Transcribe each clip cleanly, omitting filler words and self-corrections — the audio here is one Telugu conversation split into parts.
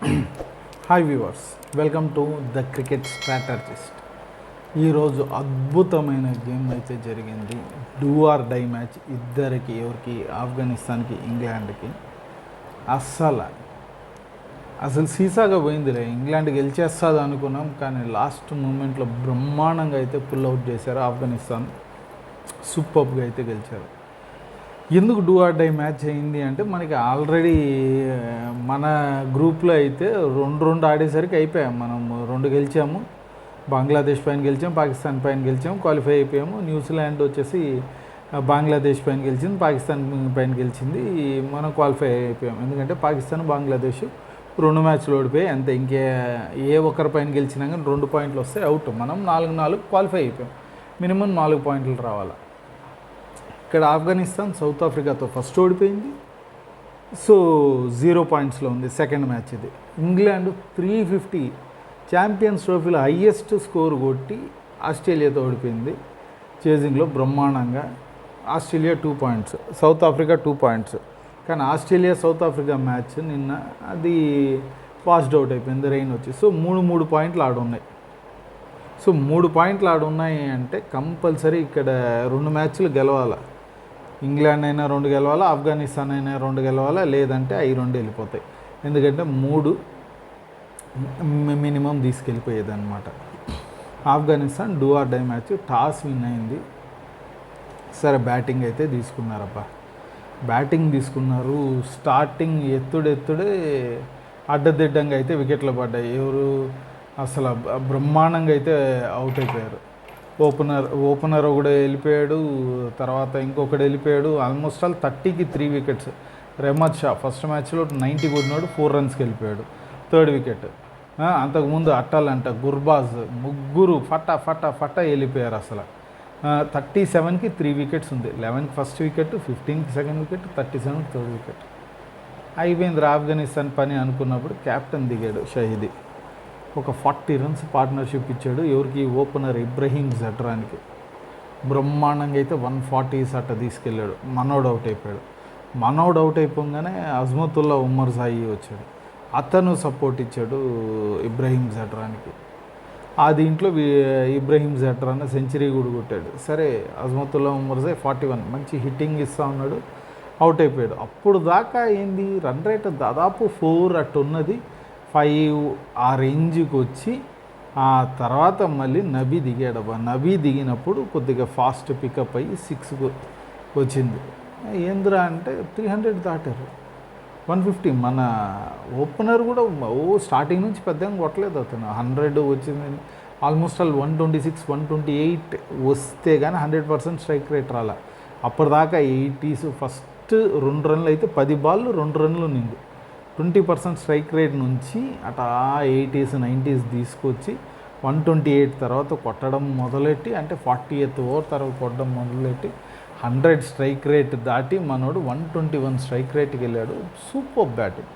Hi viewers, welcome to the cricket strategist. ఈరోజు అద్భుతమైన గేమ్ అయితే జరిగింది. డూ ఆర్ డై మ్యాచ్ ఇద్దరికి, ఎవరికి, ఆఫ్ఘనిస్తాన్కి, ఇంగ్లాండ్కి. అసలు సీసాగా పోయిందిలే. ఇంగ్లాండ్ గెలిచేస్తుంది అనుకున్నాం, కానీ లాస్ట్ మూమెంట్లో బ్రహ్మాండంగా అయితే పుల్ అవుట్ చేశారు. ఆఫ్ఘనిస్తాన్ సూపర్గా అయితే గెలిచారు. ఎందుకు డూ ఆర్ డై మ్యాచ్ అయింది అంటే, మనకి ఆల్రెడీ మన గ్రూప్లో అయితే రెండు ఆడేసరికి అయిపోయాం. మనం 2 గెలిచాము, బంగ్లాదేశ్ పైన గెలిచాము, పాకిస్తాన్ పైన గెలిచాము, క్వాలిఫై అయిపోయాము. న్యూజిలాండ్ వచ్చేసి బంగ్లాదేశ్ పైన గెలిచింది, పాకిస్తాన్ పైన గెలిచింది, మనం క్వాలిఫై అయిపోయాం. ఎందుకంటే పాకిస్తాన్, బంగ్లాదేశ్ 2 మ్యాచ్లు ఓడిపోయి అంతే. ఏ ఒక్కరి పైన గెలిచినా కానీ 2 పాయింట్లు వస్తే అవుట్. మనం 4 క్వాలిఫై అయిపోయాం. మినిమం 4 పాయింట్లు రావాలి. ఇక్కడ ఆఫ్ఘనిస్తాన్ సౌత్ ఆఫ్రికాతో ఫస్ట్ ఓడిపోయింది, సో 0 పాయింట్స్లో ఉంది. సెకండ్ మ్యాచ్ ఇది. ఇంగ్లాండ్ 350 ఛాంపియన్స్ ట్రోఫీలో హయ్యెస్ట్ స్కోర్ కొట్టి ఆస్ట్రేలియాతో ఓడిపోయింది చేజింగ్లో బ్రహ్మాండంగా. Australia 2 points, south Africa 2 points. కానీ ఆస్ట్రేలియా సౌత్ ఆఫ్రికా మ్యాచ్ నిన్న అది ఫాస్ట్ అవుట్ అయిపోయింది, రెయిన్ వచ్చి. సో 3 పాయింట్లు ఆడున్నాయి. సో 3 పాయింట్లు ఆడున్నాయి అంటే కంపల్సరీ ఇక్కడ 2 మ్యాచ్లు గెలవాలి. ఇంగ్లాండ్ అయినా 2 గెలవాలా, ఆఫ్ఘనిస్తాన్ అయినా 2 గెలవాలా, లేదంటే అవి 2 వెళ్ళిపోతాయి. ఎందుకంటే 3 మినిమం తీసుకెళ్ళిపోయేది అనమాట. Afghanistan do or die match toss win అయింది. సరే, బ్యాటింగ్ అయితే తీసుకున్నారబ్బా. బ్యాటింగ్ తీసుకున్నారు. స్టార్టింగ్ ఎత్తుడే అడ్డదిడ్డంగా అయితే వికెట్లు పడ్డాయి. ఎవరు అసలు బ్రహ్మాండంగా అయితే అవుట్ అయిపోయారు. ఓపెనర్ ఒకడు వెళ్ళిపోయాడు, తర్వాత ఇంకొకటి వెళ్ళిపోయాడు. ఆల్మోస్ట్ ఆల్ 30కి 3 వికెట్స్. రెహ్మద్ షా ఫస్ట్ మ్యాచ్లో 90 కొట్టినాడు, 4 రన్స్కి వెళ్ళిపోయాడు, 3rd వికెట్. అంతకుముందు అట్టాలంట, గుర్బాజ్, ముగ్గురు ఫటా వెళ్ళిపోయారు. అసలు 37కి 3 వికెట్స్ ఉంది. 11కి ఫస్ట్ వికెట్, 15కి సెకండ్ వికెట్, 37కి 3rd వికెట్. అయిపోయింది ఆఫ్ఘనిస్తాన్ పని అనుకున్నప్పుడు కెప్టెన్ దిగాడు షహీదీ. ఒక 40 రన్స్ పార్ట్నర్షిప్ ఇచ్చాడు. ఎవరికి? ఓపెనర్ ఇబ్రహీం జట్రాన్కి. బ్రహ్మాండంగా అయితే 140 అట్ట తీసుకెళ్ళాడు. మనోడ్ అవుట్ అయిపోయాడు. మనోడ్ అవుట్ అయిపోగానే అజ్మతుల్లా ఉమర్ సాయి వచ్చాడు. అతను సపోర్ట్ ఇచ్చాడు ఇబ్రహీం జట్రాన్కి. ఆ దీంట్లో ఇబ్రహీం జట్రాన్ సెంచరీ కూడా కొట్టాడు. సరే, అజ్మతుల్లా ఉమర్ సాయి 41 మంచి హిట్టింగ్ ఇస్తూ ఉన్నాడు, అవుట్ అయిపోయాడు. అప్పుడు దాకా ఏంది, రన్ రేట్ దాదాపు 4 అట్టు ఉన్నది. 5 ఆ రేంజ్కి వచ్చి ఆ తర్వాత మళ్ళీ నబీ దిగాడబ్బా. నబీ దిగినప్పుడు కొద్దిగా ఫాస్ట్ పికప్ అయ్యి 6కు వచ్చింది. ఏంద్రా అంటే 300 దాటారు, 150. మన ఓపెనర్ కూడా స్టార్టింగ్ నుంచి పెద్దగా కొట్టలేదు అతను. 100 వచ్చింది. ఆల్మోస్ట్ ఆల్ 126, 128 వస్తే కానీ 100% స్ట్రైక్ రేట్ రాలే. అప్పటిదాకా 80s. ఫస్ట్ 2 రన్లు అయితే 10 బాళ్ళు 2 రన్లు నిండు. 20% స్ట్రైక్ రేట్ నుంచి అటా 80s, 90s తీసుకొచ్చి 128 తర్వాత కొట్టడం మొదలెట్టి, అంటే 40th ఓవర్ తర్వాత కొట్టడం మొదలెట్టి 100 స్ట్రైక్ రేట్ దాటి మనోడు 121 స్ట్రైక్ రేట్కి వెళ్ళాడు. సూపర్ బ్యాటింగ్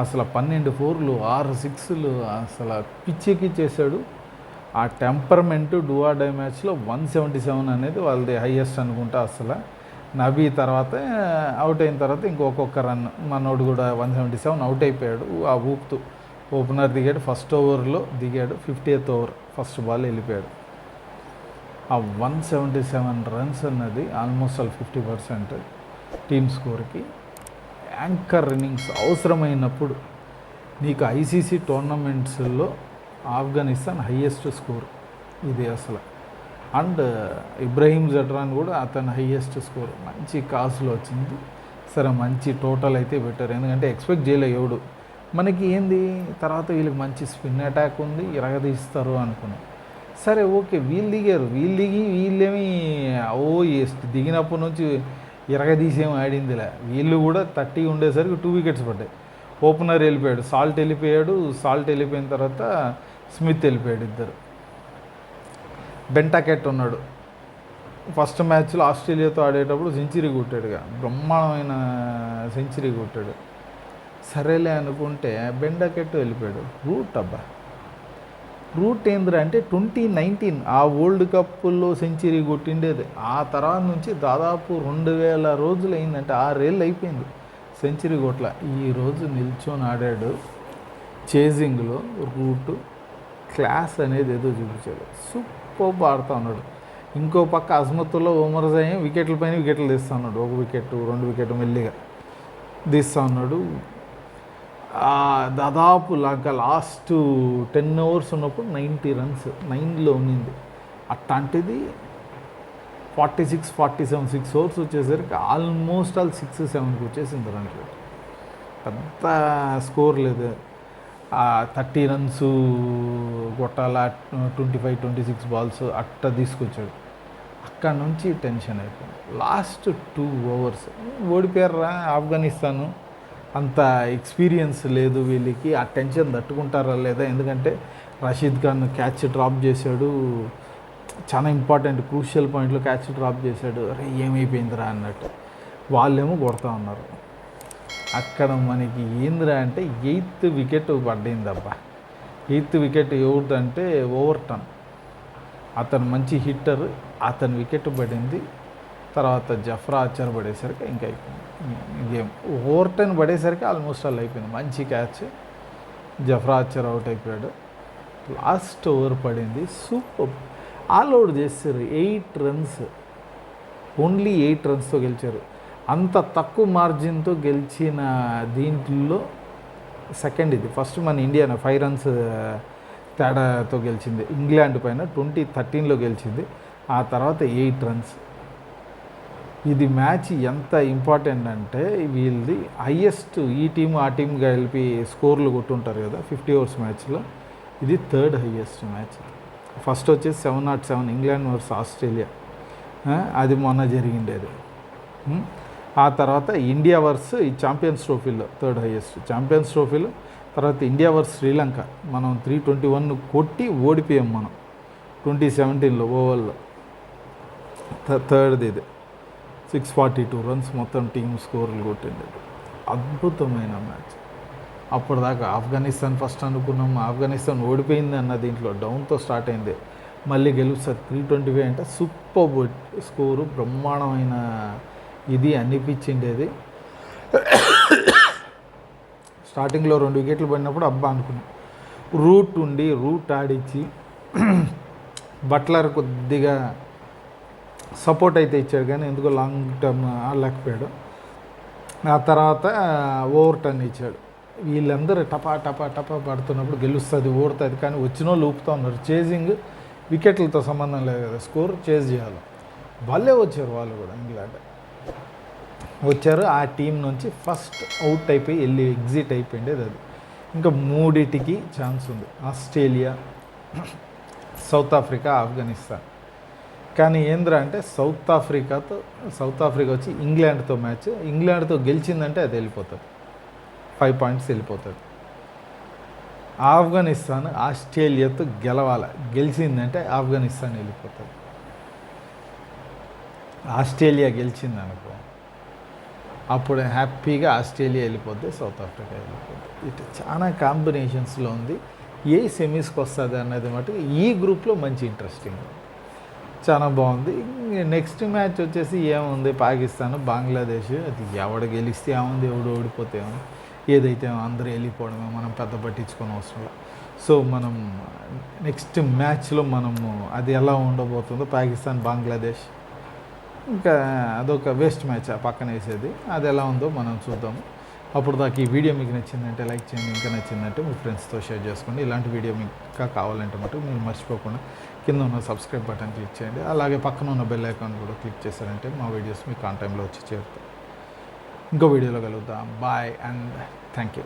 అసలు. 12 4లు, 6 6లు, అసలు పిచ్చెక్కిచ్చేసాడు. ఆ టెంపర్మెంటు డూ ఆర్ డై మ్యాచ్లో 177 అనేది వాళ్ళది హైయెస్ట్ అనుకుంటా. అసలు నబీ తర్వాత అవుట్ అయిన తర్వాత ఇంకొక రన్ మనోడు కూడా 177 అవుట్ అయిపోయాడు. ఆ ఊపుతూ ఓపెనర్ దిగాడు, ఫస్ట్ ఓవర్లో దిగాడు, 50th ఓవర్ ఫస్ట్ బాల్ వెళ్ళిపోయాడు. ఆ 177 రన్స్ అన్నది ఆల్మోస్ట్ ఆల్ 50% టీమ్ స్కోర్కి. యాంకర్ ఇన్నింగ్స్ అవసరమైనప్పుడు నీకు ఐసీసీ టోర్నమెంట్స్లో ఆఫ్ఘనిస్తాన్ హయ్యెస్ట్ స్కోర్ ఇది అసలు. అండ్ ఇబ్రహీం జట్రాన్ కూడా అతను హయ్యెస్ట్ స్కోర్ మంచి కాసులో వచ్చింది. సరే, మంచి టోటల్ అయితే పెట్టారు. ఎందుకంటే ఎక్స్పెక్ట్ చేయలే ఎవడు. మనకి ఏంది తర్వాత వీళ్ళకి మంచి స్పిన్ అటాక్ ఉంది, ఇరగదీస్తారు అనుకున్నాం. సరే, ఓకే, వీళ్ళు దిగారు. వీళ్ళేమి దిగినప్పటి నుంచి ఇరగదీసేమి ఆడిందిలే. వీళ్ళు కూడా 30 ఉండేసరికి 2 వికెట్స్ పడ్డాయి. ఓపెనర్ వెళ్ళిపోయాడు, సాల్ట్ వెళ్ళిపోయిన తర్వాత స్మిత్ వెళ్ళిపోయాడు. ఇద్దరు. బెంటాకెట్ ఉన్నాడు. ఫస్ట్ మ్యాచ్లో ఆస్ట్రేలియాతో ఆడేటప్పుడు సెంచరీ కొట్టాడుగా, బ్రహ్మాండమైన సెంచరీ కొట్టాడు. సరేలే అనుకుంటే బెంటాకెట్ వెళ్ళిపోయాడు. రూట్ ఏంద్రా అంటే 2019 ఆ వరల్డ్ కప్లో సెంచరీ కొట్టిండేది. ఆ తర్వాత నుంచి దాదాపు 2000 రోజులు అయిందంటే 6 ఏళ్ళు అయిపోయింది సెంచరీ కొట్ల. ఈరోజు నిల్చొని ఆడాడు చేజింగ్లో రూట్ క్లాస్ అనేది ఏదో చూపించాడు. సూపర్ ఆడుతూ ఉన్నాడు. ఇంకో పక్క అజ్మతుల్లో ఉమర్ జయీం వికెట్ల పైన వికెట్లు తీస్తూ ఉన్నాడు. 1 వికెట్ 2 వికెట్ మెల్లిగా తీస్తూ ఉన్నాడు. దాదాపు లాస్ట్ 10 ఓవర్స్ ఉన్నప్పుడు 90 రన్స్ 9లో ఉన్నింది. అట్లాంటిది 46, 47 6 ఓవర్స్ వచ్చేసరికి ఆల్మోస్ట్ ఆల్ 6, 7కి వచ్చేసింది రన్ రేట్. పెద్ద స్కోర్ లేదు. 30 రన్స్ కొట్టాల, 25, 26 బాల్స్ అట్ట తీసుకొచ్చాడు. అక్కడ నుంచి టెన్షన్ అయిపోయింది. లాస్ట్ 2 ఓవర్స్ ఓడిపోయారా ఆఫ్ఘనిస్తాను. అంత ఎక్స్పీరియన్స్ లేదు వీళ్ళకి. ఆ టెన్షన్ తట్టుకుంటారా లేదా? ఎందుకంటే రషీద్ ఖాన్ క్యాచ్ డ్రాప్ చేశాడు. చాలా ఇంపార్టెంట్ క్రూషియల్ పాయింట్లో క్యాచ్ డ్రాప్ చేశాడు. అరే ఏమైపోయిందిరా అన్నట్టు. వాళ్ళేమో కొడతా ఉన్నారు. అక్కడ మనకి ఏందిరా అంటే 8th వికెట్ పడిందబ్బా. 8th వికెట్ ఎవరిదంటే ఓవర్టన్. అతను మంచి హిట్టర్. అతని వికెట్ పడింది. తర్వాత జఫ్రా ఆర్చర్ పడేసరికి ఇంకా అయిపోయింది గేమ్. ఓవర్టన్ పడేసరికి ఆల్మోస్ట్ ఆల్ అయిపోయింది. మంచి క్యాచ్. జఫ్రా ఆర్చర్ అవుట్ అయిపోయాడు. లాస్ట్ ఓవర్ పడింది. సూపర్ ఆల్ అవుట్ చేశారు. 8 రన్స్, ఓన్లీ 8 రన్స్తో గెలిచారు. అంత తక్కువ మార్జిన్తో గెలిచిన దీంట్లో సెకండ్ ఇది. ఫస్ట్ మన ఇండియా 5 రన్స్ తేడాతో గెలిచింది. ఇంగ్లాండ్ పైన 2013లో గెలిచింది. ఆ తర్వాత 8 రన్స్. ఇది మ్యాచ్ ఎంత ఇంపార్టెంట్ అంటే వీళ్ళది హైయెస్ట్, ఈ టీం ఆ టీం కలిపి స్కోర్లు కొట్టుంటారు కదా 50 ఓవర్స్ మ్యాచ్లో. ఇది 3rd హైయెస్ట్ మ్యాచ్. ఫస్ట్ వచ్చేసి 707 ఇంగ్లాండ్ వర్సెస్ ఆస్ట్రేలియా, అది మొన్న జరిగిండేది. ఆ తర్వాత ఇండియా వర్సెస్ ఈ ఛాంపియన్స్ ట్రోఫీలో 3rd హైయెస్ట్ ఛాంపియన్స్ ట్రోఫీలో. తర్వాత ఇండియా వర్సెస్ శ్రీలంక మనం 321 కొట్టి ఓడిపోయాం మనం 2017లో ఓవర్లో. 3rd ఇది 642 రన్స్ మొత్తం టీం స్కోర్లు కొట్టింది. అద్భుతమైన మ్యాచ్. అప్పటిదాకా ఆఫ్ఘనిస్తాన్ ఫస్ట్ అనుకున్నాం, ఆఫ్ఘనిస్తాన్ ఓడిపోయింది అన్న దీంట్లో డౌన్తో స్టార్ట్ అయింది. మళ్ళీ గెలుస్తారు 325 అంటే సూపర్ స్కోరు, బ్రహ్మాండమైన ఇది అనిపించిండేది. స్టార్టింగ్లో 2 వికెట్లు పడినప్పుడు అబ్బా అనుకున్నాం. రూట్ ఆడిచ్చి బట్లర్ కొద్దిగా సపోర్ట్ అయితే ఇచ్చాడు, కానీ ఎందుకో లాంగ్ టర్మ్ ఆడలేకపోయాడు. ఆ తర్వాత ఓవర్టర్న్ ఇచ్చాడు. వీళ్ళందరూ టపా టపా టపా పడుతున్నప్పుడు గెలుస్తుంది, ఓడుతుంది, కానీ వచ్చిన వాళ్ళు ఊపుతూ ఉన్నారు. చేజింగ్ వికెట్లతో సంబంధం లేదు కదా, స్కోర్ చేజ్ చేయాలి. వాళ్ళే వచ్చారు, వాళ్ళు కూడా ఇంగ్లాండ్ వచ్చారు. ఆ టీం నుంచి ఫస్ట్ అవుట్ అయిపోయి ఎగ్జిట్ అయిపోయిండేది అది. ఇంకా 3టికి ఛాన్స్ ఉంది. Australia, south Africa, Afghanistan. కానీ ఏంద్రా అంటే సౌత్ ఆఫ్రికా వచ్చి ఇంగ్లాండ్తో మ్యాచ్. ఇంగ్లాండ్తో గెలిచిందంటే అది వెళ్ళిపోతుంది, 5 పాయింట్స్ వెళ్ళిపోతుంది. ఆఫ్ఘనిస్తాన్ ఆస్ట్రేలియాతో గెలిచిందంటే ఆఫ్ఘనిస్తాన్ వెళ్ళిపోతుంది. ఆస్ట్రేలియా గెలిచిందనుకో అప్పుడు హ్యాపీగా ఆస్ట్రేలియా వెళ్ళిపోద్ది, సౌత్ ఆఫ్రికా వెళ్ళిపోద్ది. ఇటు చాలా కాంబినేషన్స్లో ఉంది. ఏ సెమీస్కి వస్తుంది అన్నది మటుకు ఈ గ్రూప్లో మంచి ఇంట్రెస్టింగ్, చాలా బాగుంది. నెక్స్ట్ మ్యాచ్ వచ్చేసి ఏముంది, పాకిస్తాన్ బంగ్లాదేశ్. అది ఎవడు గెలిస్తే ఏముంది, ఎవడు ఓడిపోతే ఏముంది, ఏదైతే అందరూ వెళ్ళిపోవడమే, మనం పెద్ద పట్టించుకోని అవసరం. సో మనం నెక్స్ట్ మ్యాచ్లో మనము అది ఎలా ఉండబోతుందో, పాకిస్తాన్ బంగ్లాదేశ్, ఇంకా అదొక వేస్ట్ మ్యాచ్ ఆ పక్కన వేసేది, అది ఎలా ఉందో మనం చూద్దాము. అప్పుడు దాకా ఈ వీడియో మీకు నచ్చిందంటే లైక్ చేయండి, ఇంకా నచ్చిందంటే మీ ఫ్రెండ్స్తో షేర్ చేసుకోండి. ఇలాంటి వీడియో మీకు ఇంకా కావాలంటే మటుకు మీరు మర్చిపోకుండా కింద ఉన్న సబ్స్క్రైబ్ బటన్ క్లిక్ చేయండి. అలాగే పక్కన ఉన్న బెల్ ఐకాన్ కూడా క్లిక్ చేశారంటే మా వీడియోస్ మీకు ఆన్ టైంలో వచ్చి చేరుతాయి. ఇంకో వీడియోలో కలుగుతాం. Bye and thank you.